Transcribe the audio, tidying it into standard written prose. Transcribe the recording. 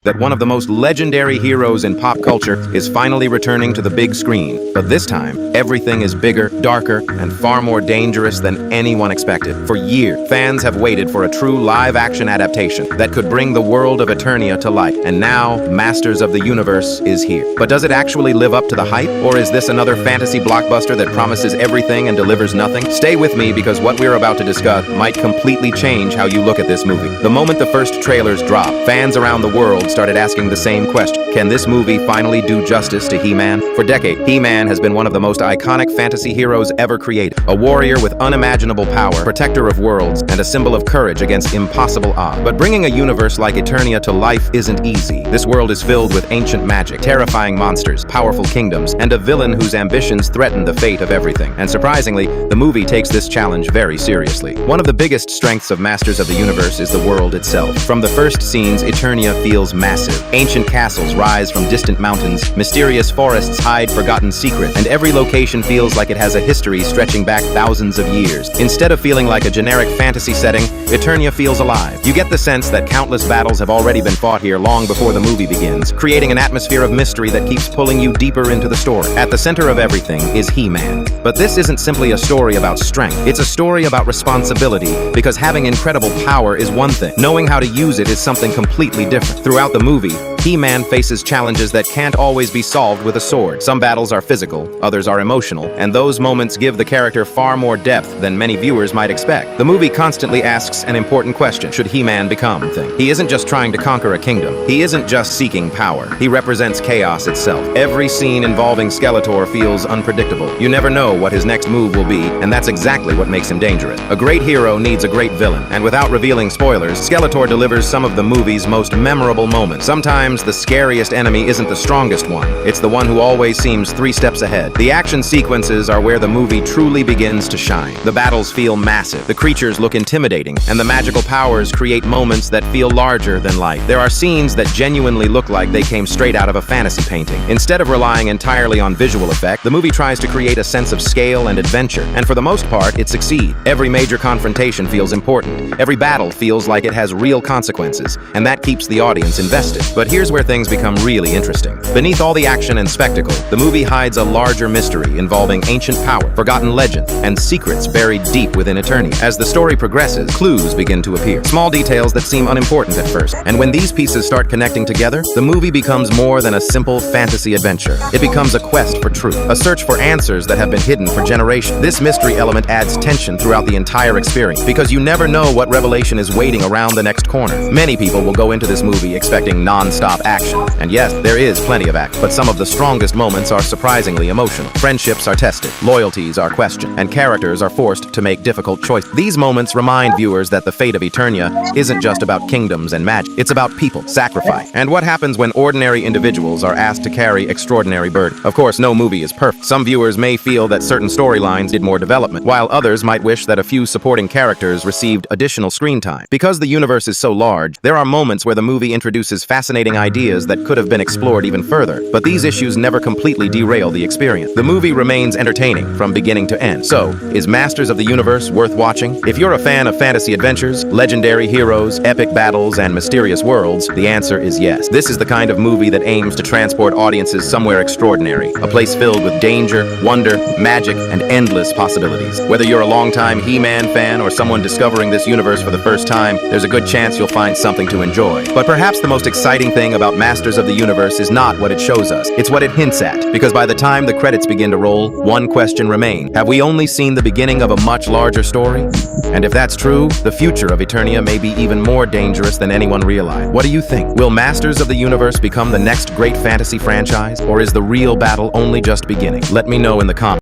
that one of the most legendary heroes in pop culture is finally returning to the big screen. But this time, everything is bigger, darker, and far more dangerous than anyone expected. For years, fans have waited for a true live-action adaptation that could bring the world of Eternia to life. And now, Masters of the Universe is here. But does it actually live up to the hype? Or is this another fantasy blockbuster that promises everything and delivers nothing? Stay with me, because what we're about to discuss might completely change how you look at this movie. The moment the first trailers dropped, fans around the world started asking the same question. Can this movie finally do justice to He-Man? For decades, He-Man has been one of the most iconic fantasy heroes ever created. A warrior with unimaginable power, protector of worlds, and a symbol of courage against impossible odds. But bringing a universe like Eternia to life isn't easy. This world is filled with ancient magic, terrifying monsters, powerful kingdoms, and a villain whose ambitions threaten the fate of everything. And surprisingly, the movie takes this challenge very seriously. One of the biggest strengths of Masters of the Universe is the world itself. From the first scenes, Eternia feels massive. Ancient castles rise from distant mountains, mysterious forests hide forgotten secrets, and every location feels like it has a history stretching back thousands of years. Instead of feeling like a generic fantasy setting, Eternia feels alive. You get the sense that countless battles have already been fought here long before the movie begins, creating an atmosphere of mystery that keeps pulling you deeper into the story. At the center of everything is He-Man. But this isn't simply a story about strength. It's a story about responsibility, because having incredible power is one thing. Knowing how to use it is something completely different. Throughout the movie, He-Man faces challenges that can't always be solved with a sword. Some battles are physical, others are emotional, and those moments give the character far more depth than many viewers might expect. The movie constantly asks an important question: should He-Man become a thing? He isn't just trying to conquer a kingdom. He isn't just seeking power. He represents chaos itself. Every scene involving Skeletor feels unpredictable. You never know what his next move will be, and that's exactly what makes him dangerous. A great hero needs a great villain, and without revealing spoilers, Skeletor delivers some of the movie's most memorable moments. Sometimes the scariest enemy isn't the strongest one. It's the one who always seems 3 steps ahead. The action sequences are where the movie truly begins to shine. The battles feel massive, the creatures look intimidating, and the magical powers create moments that feel larger than life. There are scenes that genuinely look like they came straight out of a fantasy painting. Instead of relying entirely on visual effect, the movie tries to create a sense of scale and adventure, and for the most part, it succeeds. Every major confrontation feels important. Every battle feels like it has real consequences, and that keeps the audience invested. But here's where things become really interesting. Beneath all the action and spectacle, the movie hides a larger mystery involving ancient power, forgotten legends, and secrets buried deep within Eternia. As the story progresses, clues begin to appear. Small details that seem unimportant at first. And when these pieces start connecting together, the movie becomes more than a simple fantasy adventure. It becomes a quest for truth, a search for answers that have been hidden for generations. This mystery element adds tension throughout the entire experience, because you never know what revelation is waiting around the next corner. Many people will go into this movie expecting non-stop action. And yes, there is plenty of action, but some of the strongest moments are surprisingly emotional. Friendships are tested, loyalties are questioned, and characters are forced to make difficult choices. These moments remind viewers that the fate of Eternia isn't just about kingdoms and magic. It's about people, sacrifice, and what happens when ordinary individuals are asked to carry extraordinary burden. Of course, no movie is perfect. Some viewers may feel that certain storylines need more development, while others might wish that a few supporting characters received additional screen time. Because the universe is so large, there are moments where the movie introduces fascinating ideas that could have been explored even further, but these issues never completely derail the experience. The movie remains entertaining from beginning to end. So, is Masters of the Universe worth watching? If you're a fan of fantasy adventures, legendary heroes, epic battles, and mysterious worlds, the answer is yes. This is the kind of movie that aims to transport audiences somewhere extraordinary, a place filled with danger, wonder, magic, and endless possibilities. Whether you're a longtime He-Man fan or someone discovering this universe for the first time, there's a good chance you'll find something to enjoy. But perhaps the most exciting thing about Masters of the Universe is not what it shows us, it's what it hints at. Because by the time the credits begin to roll, one question remains: have we only seen the beginning of a much larger story? And if that's true, the future of Eternia may be even more dangerous than anyone realized. What do you think? Will Masters of the Universe become the next great fantasy franchise, or is the real battle only just beginning? Let me know in the comments.